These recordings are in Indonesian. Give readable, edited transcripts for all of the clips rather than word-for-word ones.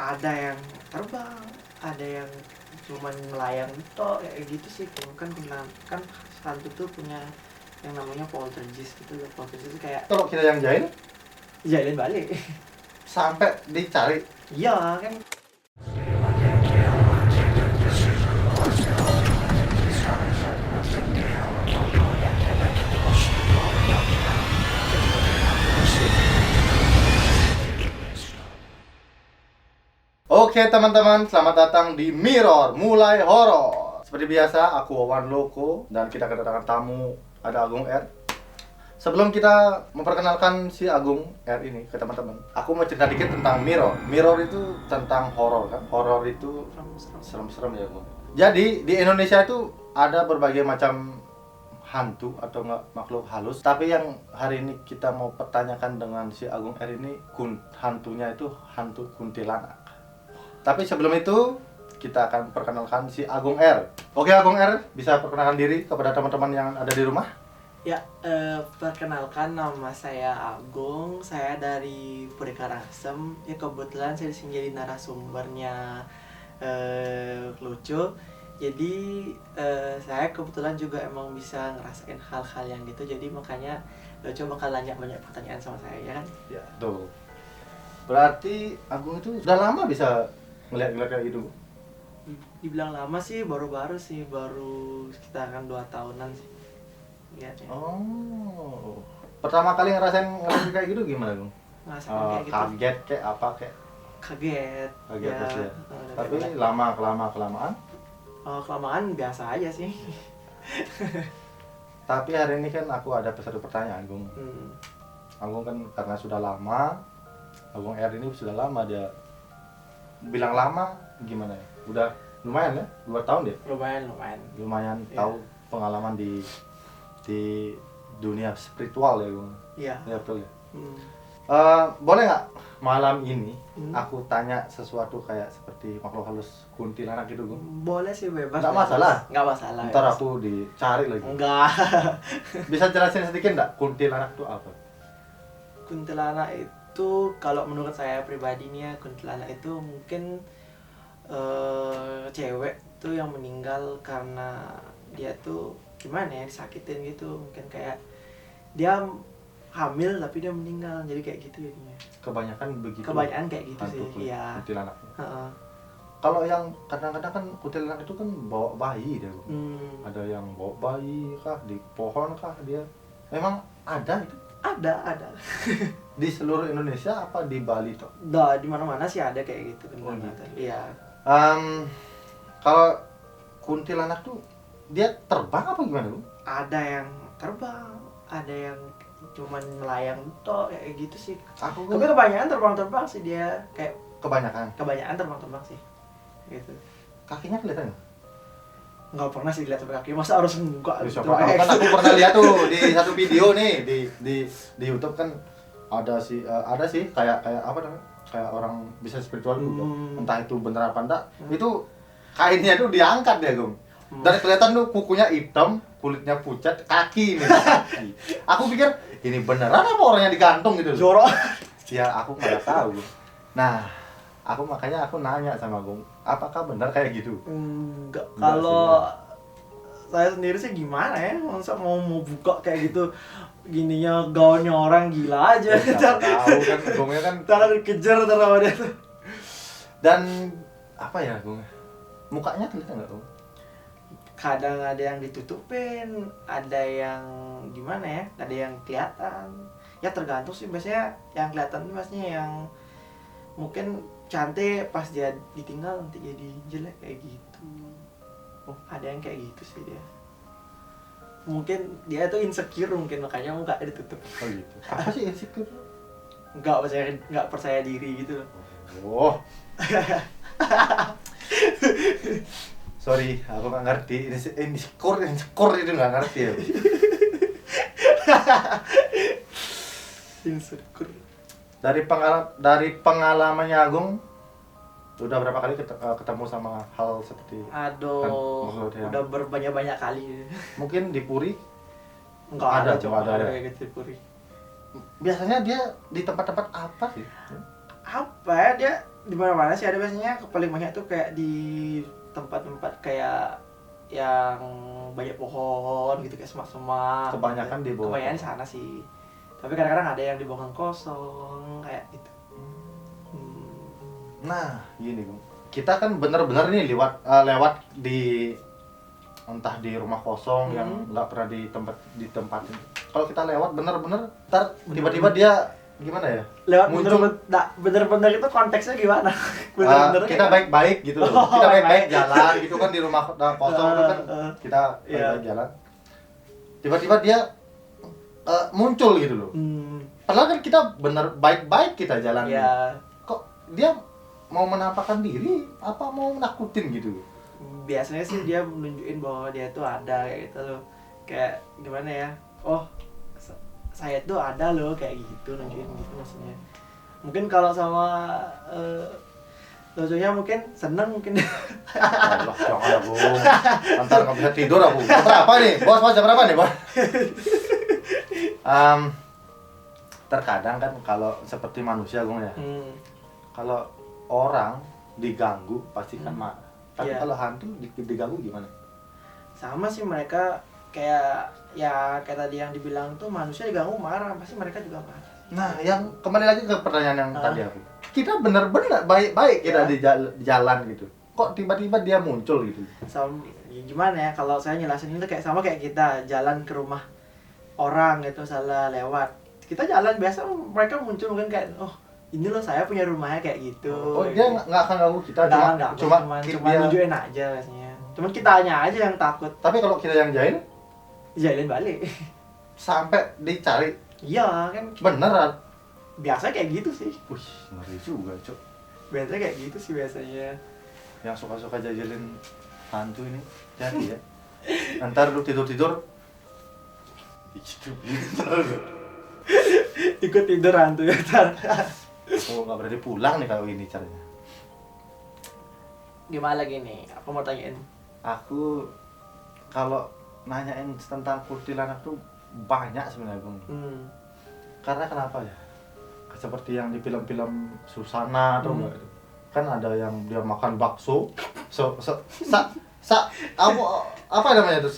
Ada yang terbang, ada yang cuman melayang tok kayak gitu sih. Kan hantu tuh punya yang namanya poltergeist gitu. Poltergeist itu kayak Kalau kita yang jahil jailin balik. sampai dicari. Iya kan. Oke teman-teman, selamat datang di Mirror Mulai Horor. Seperti biasa, aku Wawan Loko dan kita kedatangan tamu, ada Agung R. Sebelum kita memperkenalkan si Agung R ini ke teman-teman, aku mau cerita dikit tentang Mirror. Mirror itu tentang horor kan? Horor itu serem-serem ya, Agung. Jadi di Indonesia itu ada berbagai macam hantu atau makhluk halus. Tapi yang hari ini kita mau pertanyakan dengan si Agung R ini, hantunya itu hantu kuntilanak. Tapi sebelum itu, kita akan perkenalkan si Agung R. Oke Agung R, bisa perkenalkan diri kepada teman-teman yang ada di rumah? Ya, perkenalkan nama saya Agung, saya dari Puri Karangasem. Ya kebetulan saya disini jadi narasumbernya lucu. Jadi saya kebetulan juga emang bisa ngerasain hal-hal yang gitu. Jadi makanya lucu bakal nanya banyak pertanyaan sama saya ya kan? Ya, tuh. Berarti Agung itu sudah lama bisa ngeliat-ngeliat kayak gitu? Dibilang lama sih, baru-baru sih, baru sekitaran 2 tahunan sih. Lihatnya. Oh. Pertama kali ngerasain kayak gitu gimana, Agung? Ngerasain kayak gitu. Kaget kayak apa kayak? Kaget Kaget ya, ya. Tapi kelamaan? kelamaan biasa aja sih. Tapi hari ini kan aku ada satu pertanyaan, Agung. Agung kan karena sudah lama, Agung R ini sudah lama dia. Bilang lama gimana ya? Udah lumayan ya? 2 tahun ya? Lumayan Ya. tahu pengalaman di dunia spiritual ya, Agung. Iya. Ya betul ya. Boleh nggak malam ini aku tanya sesuatu kayak seperti makhluk halus kuntilanak gitu, Gung? Boleh sih, bebas. Nggak masalah? Nggak masalah. Ntar bebas. aku dicari lagi. Enggak. Bisa jelasin sedikit nggak kuntilanak itu apa? Kuntilanak itu kalau menurut saya pribadi nih ya, kuntilanak itu mungkin cewek tuh yang meninggal karena dia tuh gimana ya, disakitin gitu. Mungkin kayak dia hamil tapi dia meninggal, jadi kayak gitu jadinya. Kebanyakan begitu. Kebanyakan kayak gitu hantu sih. Iya. kuntilanak. Heeh. Kalau yang kadang-kadang kan kuntilanak itu kan bawa bayi dia, Gung. Ada yang bawa bayi kah di pohon kah dia? Memang ada itu? Ada. Di seluruh Indonesia apa di Bali toh? Di mana-mana sih ada kayak gitu kan. Gitu. Iya. Kalau kuntilanak tuh dia terbang apa gimana, Gung? Ada yang terbang, ada yang cuman melayang tok kayak gitu sih. Aku Tapi kebanyakan terbang sih dia, kayak kebanyakan terbang sih. Gitu. kakinya kelihatan nggak? Nggak pernah sih lihat sampai kaki, masa harus enggak Ya, gitu. siapa tahu kan aku pernah lihat tuh di satu video nih di YouTube kan ada sih kayak apa namanya, kayak orang bisa spiritual juga, entah itu bener apa enggak, itu kainnya tuh diangkat ya, Gung. Dan kelihatan tuh kukunya hitam, kulitnya pucat, kaki ini kaki. Aku pikir ini beneran apa orangnya digantung gitu. Jorok. Ya aku nggak tahu. Nah, makanya aku nanya sama Gung, apakah benar kayak gitu? Enggak. Enggak Kalau saya sendiri sih gimana ya, masa mau buka kayak gitu, gininya gaunnya orang gila aja. Nggak tahu kan, Gungnya kan. Cara dikejar sama dia tuh. Dan apa ya, Gung? Mukanya kelihatan nggak, Gung? Kadang ada yang ditutupin, ada yang gimana ya, ada yang kelihatan. Ya tergantung sih, biasanya yang kelihatan itu maksudnya yang mungkin cantik, pas dia ditinggal nanti jadi jelek kayak gitu. Ada yang kayak gitu sih dia. Mungkin dia tuh insecure, mungkin makanya mukanya ditutup. Oh gitu. Apa sih insecure? Nggak percaya diri gitu. Oh. Sorry, aku nggak ngerti. Insecure itu nggak ngerti ya. Insecure. Dari pengalamannya Agung, udah berapa kali ketemu sama hal seperti? Aduh, udah berbanyak kali. Mungkin di Puri? Nggak ada ya? kayak gitu di Puri. Biasanya dia di tempat-tempat apa sih? Apa ya, dia di mana-mana sih ada biasanya, paling banyak tuh kayak di tempat-tempat kayak yang banyak pohon gitu, kayak semak-semak. Kebanyakan gitu. di bawah. Kebanyakan di sana sih. Tapi kadang-kadang ada yang di bawah kosong kayak gitu. Nah, gini Gung. Kita kan bener-bener nih lewat di entah di rumah kosong yang nggak pernah ditempatin. Kalau kita lewat bener-bener, ntar tiba-tiba dia gimana ya? Lewat muncul. bener-bener itu konteksnya gimana? Bener-bener Kita kayak- baik-baik gitu loh. Oh, Kita baik-baik baik-baik. jalan gitu kan di rumah kosong itu kan kita baik-baik jalan. Tiba-tiba dia muncul gitu loh. Padahal kan kita bener baik-baik kita jalan. Ya, Kok dia mau menampakkan diri apa mau nakutin gitu? biasanya sih dia menunjukin bahwa dia tuh ada kayak gitu loh. Kayak gimana ya? Oh, saya tuh ada loh kayak gitu, nunjukin gitu maksudnya. Mungkin kalau sama Lojonya mungkin seneng mungkin. Allah, jangan aku. Ntar nggak bisa tidur aku. Berapa nih? Bos jam berapa nih, Bos? Terkadang kan kalau seperti manusia, Gung ya. Kalau orang diganggu pasti kan marah. Tapi Iya. kalau hantu diganggu gimana? Sama sih mereka kayak ya kayak tadi yang dibilang tuh, manusia diganggu marah, pasti mereka juga marah. Nah, yang kembali lagi ke pertanyaan yang tadi aku. Kita benar-benar baik-baik kita di jalan gitu. Kok tiba-tiba dia muncul gitu? Sama ya gimana ya, kalau saya nyelasin itu kayak sama kayak kita jalan ke rumah orang gitu, salah lewat. Kita jalan biasa, mereka muncul mungkin kayak, oh ini loh saya punya rumahnya kayak gitu. Oh, dia nggak akan ganggu kita, cuma dia. nunjukin aja biasanya. Cuman kitanya aja yang takut. Tapi kalau kita yang jahil Jailin balik. sampai dicari Iya kan, beneran. biasa kayak gitu sih. Wih, ngeri juga, Cok. Biasanya kayak gitu sih biasanya. Yang suka-suka jajalin hantu ini jadi ya. Ntar lu tidur-tidur Ikut tidur hantu ya ntar. oh nggak berani pulang nih kalau ini caranya. Gimana lagi nih? Aku mau tanyain. Aku kalau nanyain tentang kuntilanak tuh banyak sebenarnya, Bung. Karena kenapa ya? Seperti yang di film-film Susana atau enggak? Kan ada yang dia makan bakso, apa namanya tuh?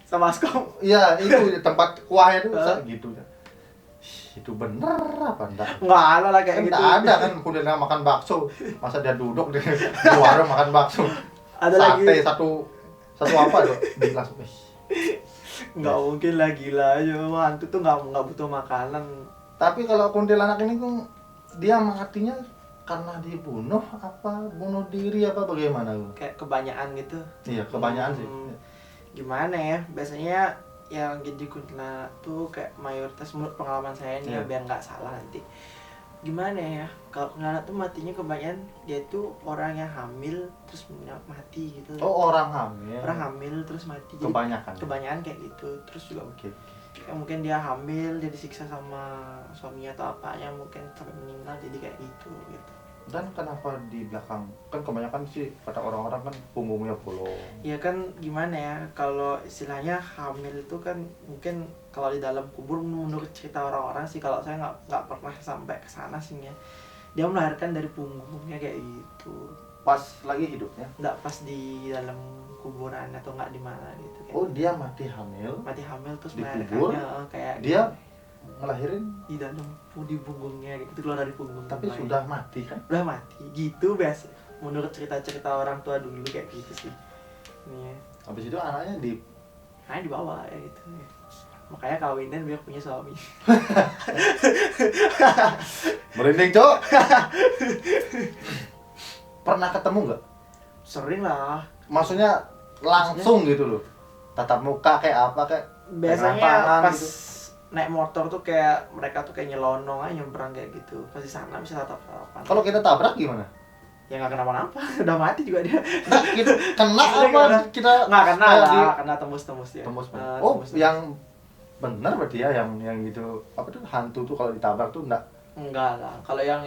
Sama Askom. Iya, itu tempat kuahnya tuh gitu. Itu bener apa enggak? Nggak ada lah kayak Kan gitu. enggak ada kan kuntilanak makan bakso. Masa dia duduk di warung makan bakso. Ada Sate lagi. satu apa tuh? Langsung Nggak mungkin lah, gila aja. Hantu tuh nggak butuh makanan. Tapi kalau kuntilanak ini tuh dia matinya karena dibunuh apa bunuh diri apa bagaimana? Kayak kebanyakan gitu. Iya, kebanyakan sih. Gimana ya? Biasanya yang jadi kuntilanak tuh kayak mayoritas, menurut pengalaman saya nih ya, biar nggak salah nanti. Gimana ya? Kalau kuntilanak tuh matinya kebanyakan dia tuh orang yang hamil terus mati gitu. Oh, orang hamil. Orang hamil terus mati. Jadi Kebanyakan kayak gitu. Terus juga Oke. kayak mungkin dia hamil, dia disiksa sama suaminya atau apanya, mungkin sampai meninggal, jadi kayak gitu. Dan kenapa di belakang? Kan kebanyakan sih kata orang-orang kan punggungnya bolong. Ya kan gimana ya, kalau istilahnya hamil itu kan mungkin kalau di dalam kubur, menurut cerita orang-orang sih, kalau saya nggak pernah sampai ke sana sih ya. Dia melahirkan dari punggungnya kayak gitu. Pas lagi hidupnya? Nggak pas di dalam kuburan atau nggak di mana gitu. Kayak Oh, dia mati hamil terus dikubur, melahirkannya kayak dia gitu. ngelahirin Di dalam di punggungnya gitu, keluar dari punggung. tapi bayi. sudah mati kan? Udah mati gitu biasa, menurut cerita-cerita orang tua dulu kayak gitu sih. Nih ya. Habis itu anaknya Dibawa ya gitu ya. Makanya kawinan biar punya suami. merinding, Cok. Pernah ketemu nggak? Sering lah. Maksudnya langsung gitu loh. Tatap muka kayak apa kayak Biasanya tangan pas gitu. naik motor tuh kayak mereka tuh kayak nyelonong aja, nyebrang kayak gitu. Pasti sana bisa tatap-tatapan. Kalau kita tabrak gimana? Ya nggak kenapa-napa, udah mati juga dia. Nah, gitu. Kena apa kita Nggak kena kayak lah, kena tembus-tembus dia. tembus. Tembus. Yang benar berarti ya yang gitu apa tuh hantu tuh kalau ditabrak tuh enggak. Enggak lah, kalau yang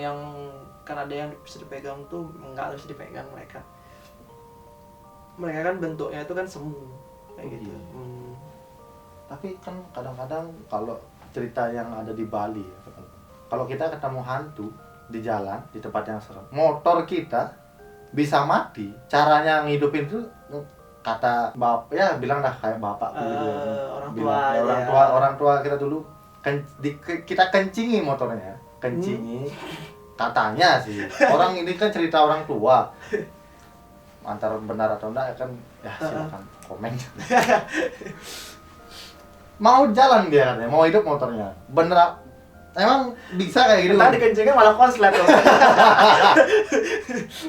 kan ada yang bisa dipegang tuh enggak harus dipegang mereka. Mereka kan bentuknya itu kan semu kayak gitu. Iya. Tapi kan kadang-kadang kalau cerita yang ada di Bali, kalau kita ketemu hantu di jalan di tempat yang serem, motor kita bisa mati. Caranya ngidupin tuh kata bapak ya bilang dah kayak bapak gitu. Orang Bilang, tua ya, aja. orang tua kita dulu kita kencingi motornya, kencingi. Katanya sih orang ini kan cerita orang tua, antara benar atau enggak ya kan ya silakan komen. Mau jalan dia katanya, mau hidup motornya, bener emang bisa kayak gitu. Tadi kencingnya malah konslet loh.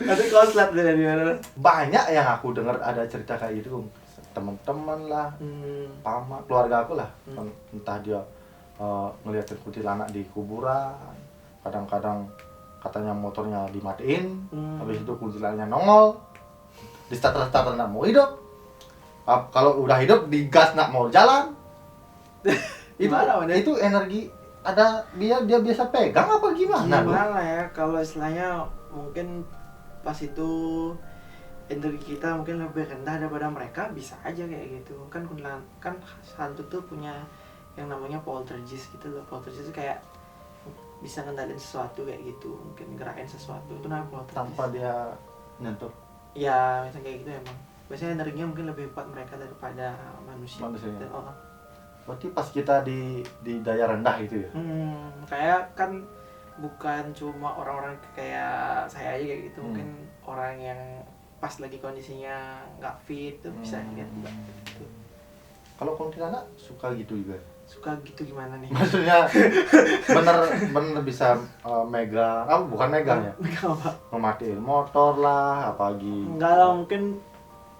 Nanti konslet deh di mana. Banyak yang aku dengar ada cerita kayak gitu, teman-teman lah, paman, keluarga aku lah, entah dia ngeliatin kuntilanak di kuburan, kadang-kadang katanya motornya dimatiin, habis itu kuntilanaknya nongol, di starter nak mau hidup, kalau udah hidup digas nak mau jalan. itu energi ada dia biasa pegang apa gimana? Gimana ya kalau istilahnya mungkin pas itu energi kita mungkin lebih rendah daripada mereka, bisa aja kayak gitu kan. Kan hantu tuh punya yang namanya poltergeist gitu loh. Poltergeist itu kayak bisa ngendalin sesuatu kayak gitu, mungkin gerakin sesuatu, itu namanya poltergeist Tanpa dia nyentuh. ya misalnya kayak gitu. Emang biasanya energinya mungkin lebih kuat mereka daripada manusia. Berarti pas kita di daya rendah gitu ya? Kayak kan bukan cuma orang-orang kayak saya aja kayak gitu, mungkin orang yang pas lagi kondisinya nggak fit tuh bisa lihat juga gitu. Kalau kuntilanak suka gitu juga? Suka gitu gimana nih? Maksudnya bener bisa megang, bukan megang ya? Megang apa? Mematiin motor lah, apalagi. Enggak lah, mungkin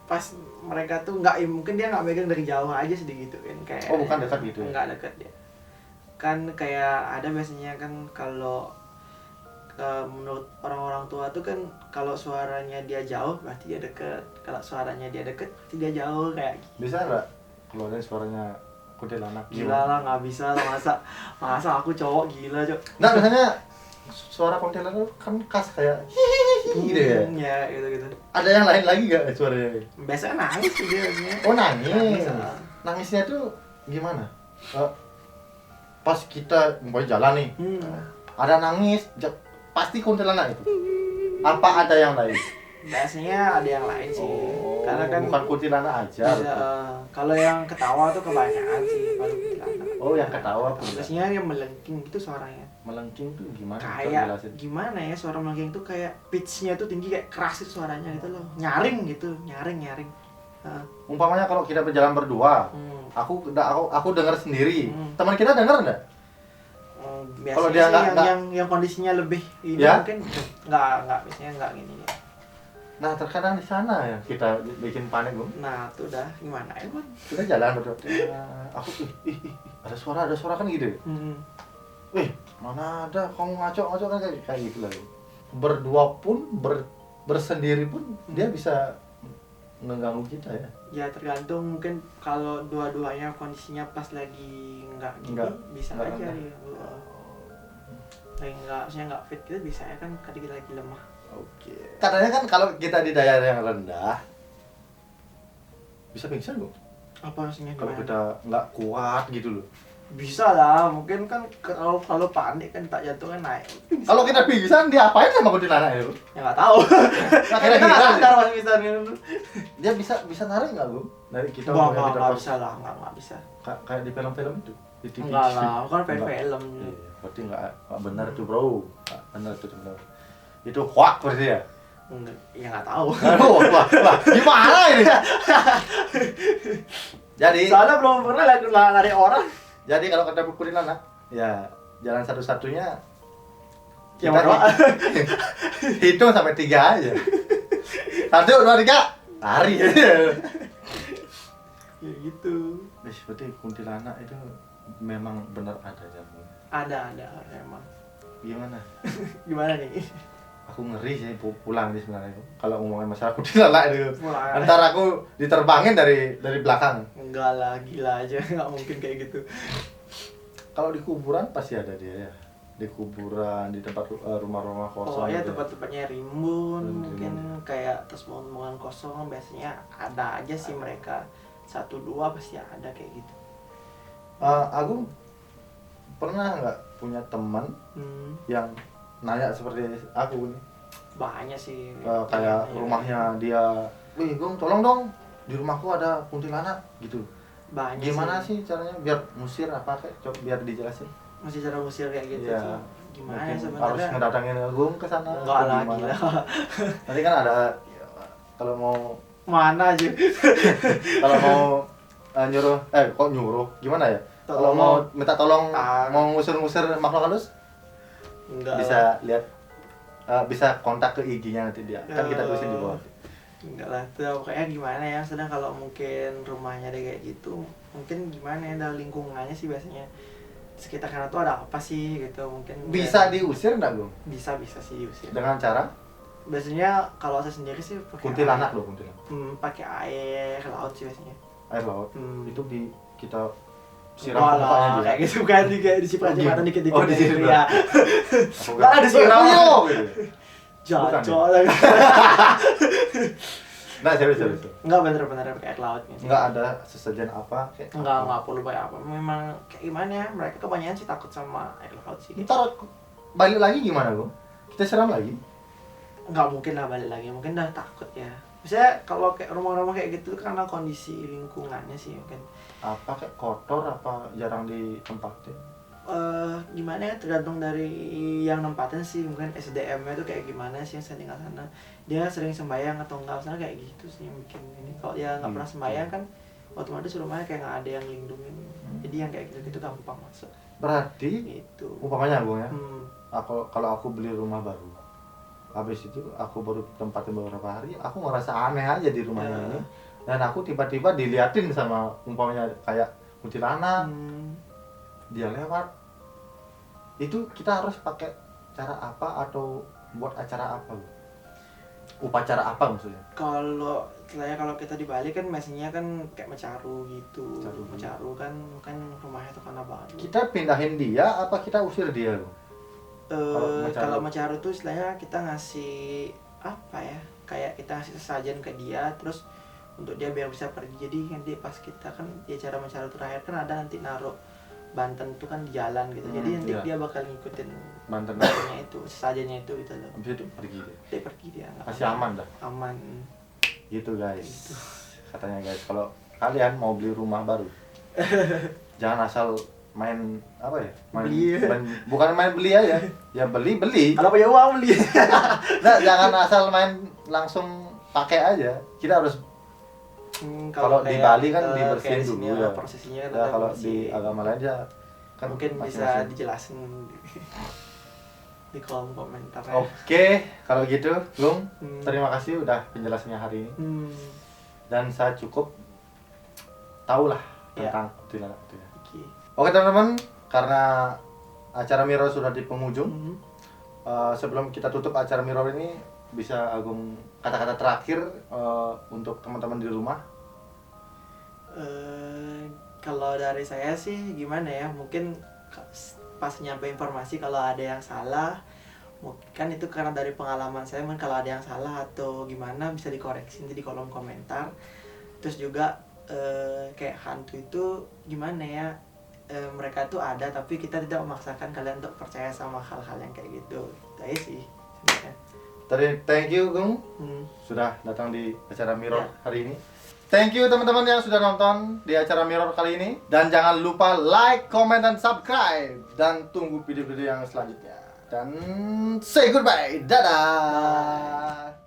pas mereka tuh mungkin dia nggak megang dari jauh aja sedikit gitu kan, kayak bukan dekat gitu ya? Nggak dekat dia kan, kayak ada biasanya kan kalau menurut orang-orang tua tuh kan kalau suaranya dia jauh berarti dia deket, kalau suaranya dia deket berarti dia jauh kayak gitu. Bisa nggak keluarin suaranya kuntilanak? Gila lah, nggak bisa lah, masa aku cowok gila cok. Nah biasanya suara kuntilanak kan khas kayak hihihi gitu ya? Ya gitu. Ada yang lain lagi gak suaranya? Biasanya nangis sih dia biasanya. Oh nangis. Nangis. Nangisnya tuh gimana? Pas kita mau jalan nih, ada nangis, pasti kuntilanak itu. Apa ada yang lain? Biasanya ada yang lain sih. Karena kan bukan kuntilanak aja. Kalau yang ketawa tuh kebanyakan sih kalau kuntilanak. Oh yang ketawa pun. Biasanya yang melengking gitu suaranya. Melengking tuh gimana? Kayak gimana ya, suara melengking tuh kayak pitch-nya tuh tinggi, kayak keras itu suaranya gitu loh. Nyaring gitu, nyaring. Umpamanya kalau kita berjalan berdua, aku dengar sendiri. Teman kita dengar enggak? Biasanya kalau dia yang kondisinya lebih ini ya? Mungkin enggak biasanya enggak gini ya. Nah terkadang di sana ya kita bikin panik Bung. Nah tuh dah gimana ya Bun? Kita jalan berdua. Aku ada suara kan gitu. Mana ada kamu ngaco kan kayak gitu lah. Berdua pun bersendiri pun dia bisa mengganggu kita ya. Ya tergantung, mungkin kalau dua-duanya kondisinya pas lagi enggak gini bisa aja ya. Maksudnya enggak fit kita bisa ya kan, kadang kita lagi lemah. Oke. Katanya kan kalau kita di daerah yang rendah bisa pingsan kok. Apa maksudnya? Kalau kita nggak kuat gitu loh. Bisa lah, mungkin kan kalau panik kan tak jantung kan naik. Kalau kita pingsan dia apain sama kuntilanak itu? Ya nggak tahu. Nah, kira-kira dia bisa narik nggak Bung? Dari kita nggak bisa lah, nggak bisa. Kayak di film-film itu. Di TV. Enggak lah, kan film. Berarti nggak benar itu bro. Nggak benar itu benar. Itu hoax berarti ya? Ya nggak tahu. Wah, gimana ini? Jadi soalnya belum pernah lari orang. Jadi kalau kata kuntilanak, ya jalan satu-satunya yang berdoa. Hitung sampai 3 aja. 1, 2, 3, lari. Ya gitu. Berarti kuntilanak itu memang benar ada ya? Ada emang. Gimana? Gimana nih? Aku ngeri sih pulang nih sebenarnya. Kalau ngomongin masalah kuntilanak itu. Ntar aku diterbangin dari belakang. Enggak lah, gila aja, nggak mungkin kayak gitu. Kalau di kuburan pasti ada dia ya. Di kuburan, di tempat rumah-rumah kosong. Oh ya, tempat-tempatnya rimbun, mungkin kayak terus mohon kosong, biasanya ada aja sih mereka. 1, 2 pasti ada kayak gitu. Agung pernah nggak punya teman yang nanya seperti aku nih. Banyak sih. Kayak Iya, rumahnya dia, wih Gung tolong dong, di rumahku ada kuntilanak gitu. banyak Gimana sih caranya biar musir apa kayak, coba biar dijelasin. masih cara usir kayak gitu Iya. sih. Gimana Mungkin sebenarnya? harus ngedatangin Gung ke sana. Enggak atau lah, gimana. gila. Nanti kan ada kalau mau Mana aja. kalau mau nyuruh kok nyuruh gimana ya? Kalau Tolong. mau minta tolong Ah. mau ngusir-ngusir makhluk halus Enggak. bisa lihat bisa kontak ke IG-nya nanti dia. Kan kita tulisin di bawah. Enggak lah, tuh pokoknya gimana ya, sedang kalau mungkin rumahnya ada kayak gitu, mungkin gimana ya, dalam lingkungannya sih biasanya sekitar sana tuh ada apa sih gitu, mungkin Bisa diusir enggak, Gung? bisa sih diusir. Dengan cara Biasanya kalau saya sendiri sih pakai kuntilanak loh, kuntilanak. pakai air laut sih biasanya. Air laut. Hmm. Itu kita siram Enggak ke mukanya lah, dia. kayak gitu kan, kayak disiprah Oh, aja mata gitu. dikit-dikit Oh, disiram. gitu ya. Aku Enggak ada disiram. Oh, gitu. Cocok. Nah, serius. Enggak, bener-bener pakai air laut gitu. Enggak ada sesajen apa kayak Enggak perlu pakai apa. Memang kayak gimana ya, mereka kebanyakan sih takut sama air laut sih. Ntar balik lagi gimana, Gung? Kita siram lagi? Nggak mungkin lah balik lagi, mungkin udah takut ya. Misalnya kalau kayak rumah-rumah kayak gitu karena kondisi lingkungannya sih mungkin Apa kayak kotor apa jarang ditempatin? gimana ya, tergantung dari yang nempatin sih, mungkin SDM-nya tuh kayak gimana sih yang saya tinggal sana, dia sering sembahyang atau enggak, misalnya kayak gitu sih yang bikin ini. Kalau dia nggak pernah sembahyang kan otomatis rumahnya kayak nggak ada yang lindungin, jadi yang kayak gitu gampang masuk Berarti gitu. umpamanya, Gung ya. Hmm. Kalau aku beli rumah baru, habis itu aku baru tempatin beberapa hari, aku ngerasa aneh aja di rumahnya Ya. ini, dan aku tiba-tiba diliatin sama umpamanya kayak kuntilanak, dia lewat. Itu kita harus pakai cara apa atau buat acara apa, Bu? Upacara apa maksudnya? Kalau kita di Bali kan biasanya kan kayak mencaru gitu. Mencaru. Mencaru kan rumahnya tuh karena baru. Kita pindahin dia apa kita usir dia, Bu? Kalau mencaru tuh istilahnya kita ngasih apa ya, kayak kita ngasih sesajen ke dia, terus untuk dia biar bisa pergi. Jadi nanti pas kita kan dia cara mencaru terakhir kan ada nanti naruh banten tuh kan di jalan gitu. Jadi nanti iya. dia bakal ngikutin Banten. bantennya itu, sesajennya itu gitu loh. Habis itu pergi dia. Dia pergi dia nggak Masih apa-apa. aman dah. Aman. Gitu guys. Gitu. Katanya guys, kalau kalian mau beli rumah baru, jangan asal main apa ya? Beli. Bukan main beli aja. Ya beli. Kalau punya uang beli. Nah, jangan asal main langsung pakai aja. Kita harus kalau di kayak, Bali kan kayak dibersihin di sini dulu ya. prosesinya kan Ya ada kalau bersih. di agama lain ya kan mungkin bisa masing-masing. dijelasin di kolom komentar ya. Oke, kalau gitu, Gung, Hmm. terima kasih udah penjelasannya hari ini. Hmm. Dan saya cukup tahu lah Ya. tentang kuntilanak itu ya. Oke. Oke teman-teman, karena acara Mirror sudah di penghujung, Hmm. sebelum kita tutup acara Mirror ini, bisa Agung kata-kata terakhir untuk teman-teman di rumah. Kalau dari saya sih gimana ya, mungkin pas nyampe informasi kalau ada yang salah, kan itu karena dari pengalaman saya, mungkin kalau ada yang salah atau gimana bisa dikoreksi nanti di kolom komentar. Terus juga kayak hantu itu gimana ya, mereka tuh ada tapi kita tidak memaksakan kalian untuk percaya sama hal-hal yang kayak gitu. Itu aja sih sebenarnya. Thank you Gung sudah datang di acara Mirror Ya. hari ini. Thank you teman-teman yang sudah nonton di acara Mirror kali ini. Dan jangan lupa like, comment, dan subscribe. Dan tunggu video-video yang selanjutnya. Dan say goodbye. Dadah.